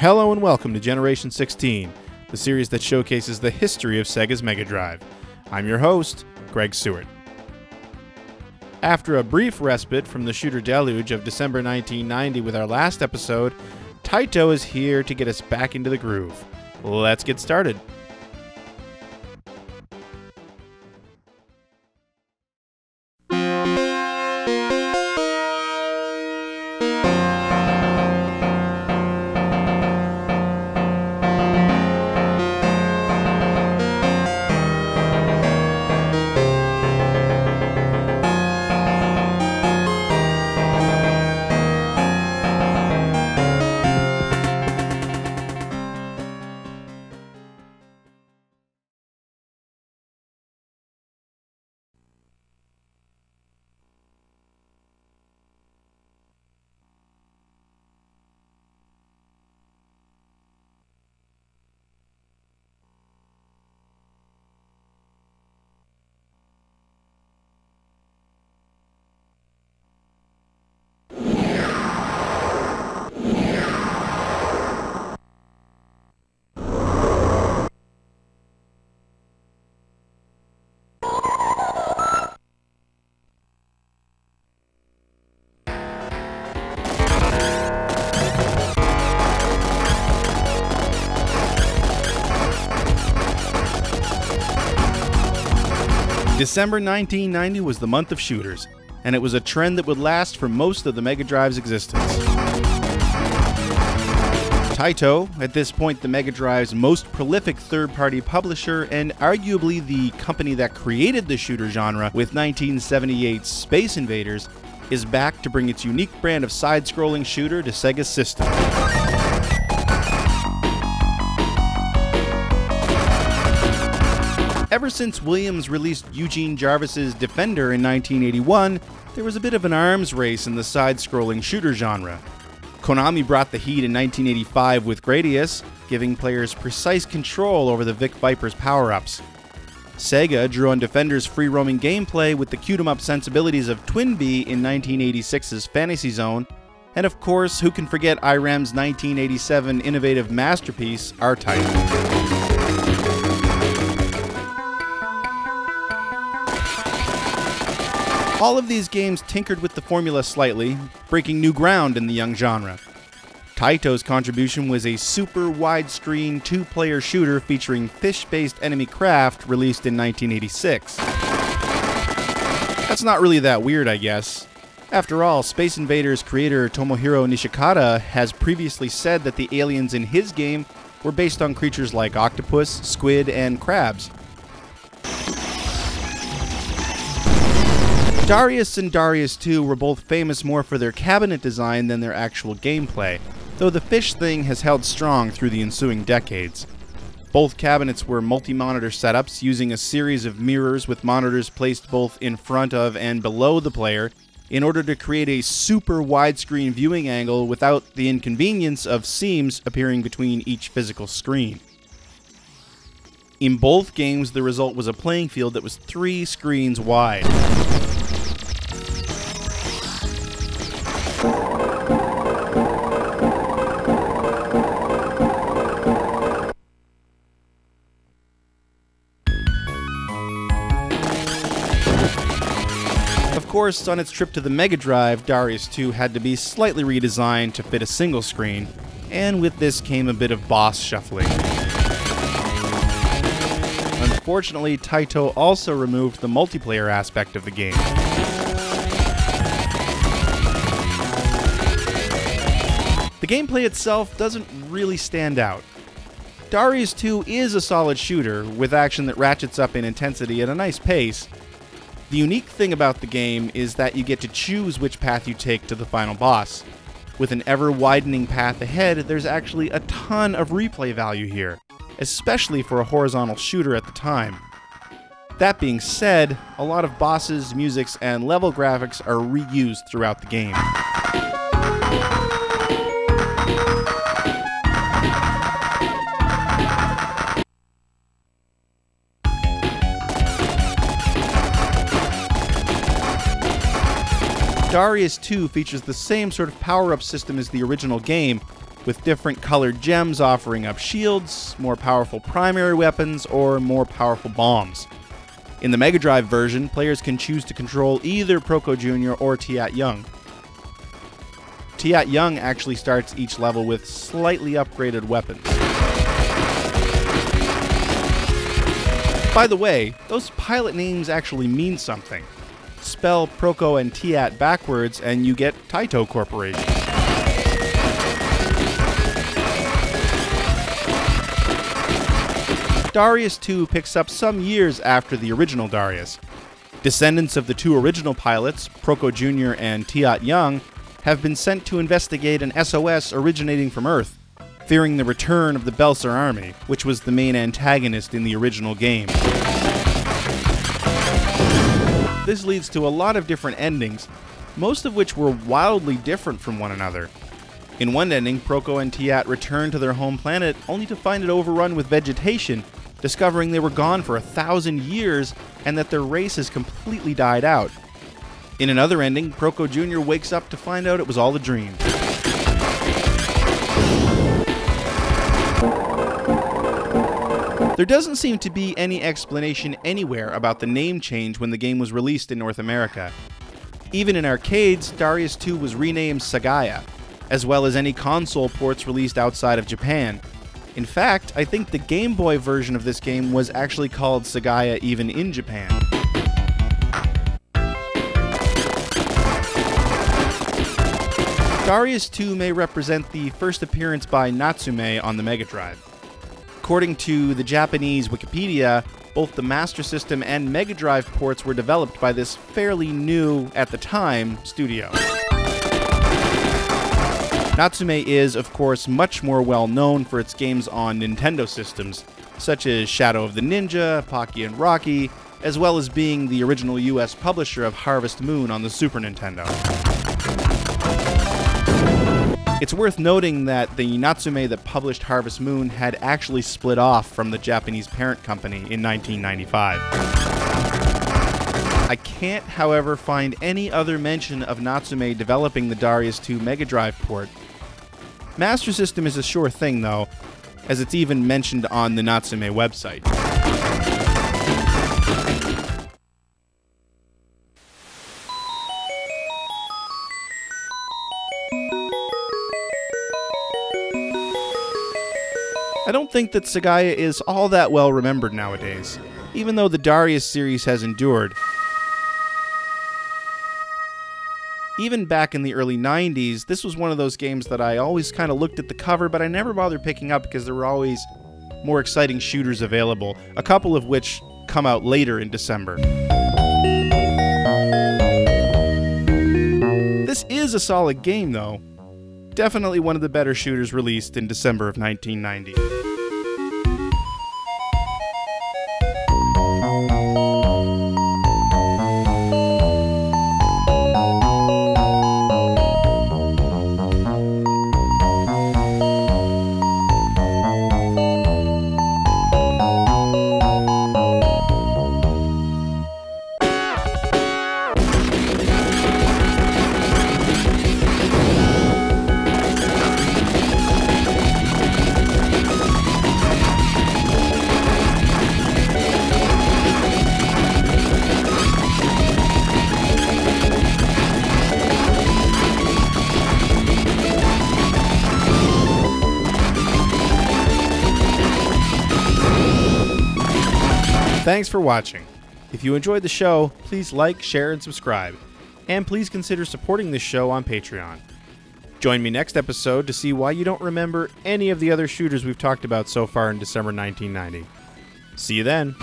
Hello and welcome to Generation 16, the series that showcases the history of Sega's Mega Drive. I'm your host, Greg Seward. After a brief respite from the shooter deluge of December 1990 with our last episode, Taito is here to get us back into the groove. Let's get started. December 1990 was the month of shooters, and it was a trend that would last for most of the Mega Drive's existence. Taito, at this point the Mega Drive's most prolific third-party publisher and arguably the company that created the shooter genre with 1978's Space Invaders, is back to bring its unique brand of side-scrolling shooter to Sega's system. Ever since Williams released Eugene Jarvis's Defender in 1981, there was a bit of an arms race in the side-scrolling shooter genre. Konami brought the heat in 1985 with Gradius, giving players precise control over the Vic Viper's power-ups. Sega drew on Defender's free-roaming gameplay with the cute-em-up sensibilities of Twin Bee in 1986's Fantasy Zone, and of course, who can forget IRAM's 1987 innovative masterpiece, R-Type. All of these games tinkered with the formula slightly, breaking new ground in the young genre. Taito's contribution was a super widescreen two-player shooter featuring fish-based enemy craft released in 1986. That's not really that weird, I guess. After all, Space Invaders creator Tomohiro Nishikata has previously said that the aliens in his game were based on creatures like octopus, squid, and crabs. Darius and Darius 2 were both famous more for their cabinet design than their actual gameplay, though the fish thing has held strong through the ensuing decades. Both cabinets were multi-monitor setups using a series of mirrors with monitors placed both in front of and below the player in order to create a super widescreen viewing angle without the inconvenience of seams appearing between each physical screen. In both games, the result was a playing field that was 3 screens wide. Of course, on its trip to the Mega Drive, Darius 2 had to be slightly redesigned to fit a single screen, and with this came a bit of boss shuffling. Unfortunately, Taito also removed the multiplayer aspect of the game. The gameplay itself doesn't really stand out. Darius 2 is a solid shooter, with action that ratchets up in intensity at a nice pace. The unique thing about the game is that you get to choose which path you take to the final boss. With an ever-widening path ahead, there's actually a ton of replay value here, especially for a horizontal shooter at the time. That being said, a lot of bosses, musics, and level graphics are reused throughout the game. Darius 2 features the same sort of power-up system as the original game, with different colored gems offering up shields, more powerful primary weapons, or more powerful bombs. In the Mega Drive version, players can choose to control either Proco Jr. or Tiat Young. Tiat Young actually starts each level with slightly upgraded weapons. By the way, those pilot names actually mean something. Spell Proco and Tiat backwards and you get Taito Corporation. Darius 2 picks up some years after the original Darius. Descendants of the two original pilots, Proco Jr. and Tiat Young, have been sent to investigate an SOS originating from Earth, fearing the return of the Belser army, which was the main antagonist in the original game. This leads to a lot of different endings, most of which were wildly different from one another. In one ending, Proco and Tiat return to their home planet only to find it overrun with vegetation, discovering they were gone for 1,000 years and that their race has completely died out. In another ending, Proco Jr. wakes up to find out it was all a dream. There doesn't seem to be any explanation anywhere about the name change when the game was released in North America. Even in arcades, Darius 2 was renamed Sagaia, as well as any console ports released outside of Japan. In fact, I think the Game Boy version of this game was actually called Sagaia even in Japan. Darius 2 may represent the first appearance by Natsume on the Mega Drive. According to the Japanese Wikipedia, both the Master System and Mega Drive ports were developed by this fairly new, at the time, studio. Natsume is, of course, much more well known for its games on Nintendo systems, such as Shadow of the Ninja, Pocky and Rocky, as well as being the original US publisher of Harvest Moon on the Super Nintendo. It's worth noting that the Natsume that published Harvest Moon had actually split off from the Japanese parent company in 1995. I can't, however, find any other mention of Natsume developing the Darius 2 Mega Drive port. Master System is a sure thing, though, as it's even mentioned on the Natsume website. I don't think that Sagaia is all that well remembered nowadays, even though the Darius series has endured. Even back in the early 90s, this was one of those games that I always kind of looked at the cover, but I never bothered picking up because there were always more exciting shooters available, a couple of which come out later in December. This is a solid game, though. Definitely one of the better shooters released in December of 1990. Thanks for watching. If you enjoyed the show, please like, share, and subscribe. And please consider supporting this show on Patreon. Join me next episode to see why you don't remember any of the other shooters we've talked about so far in December 1990. See you then.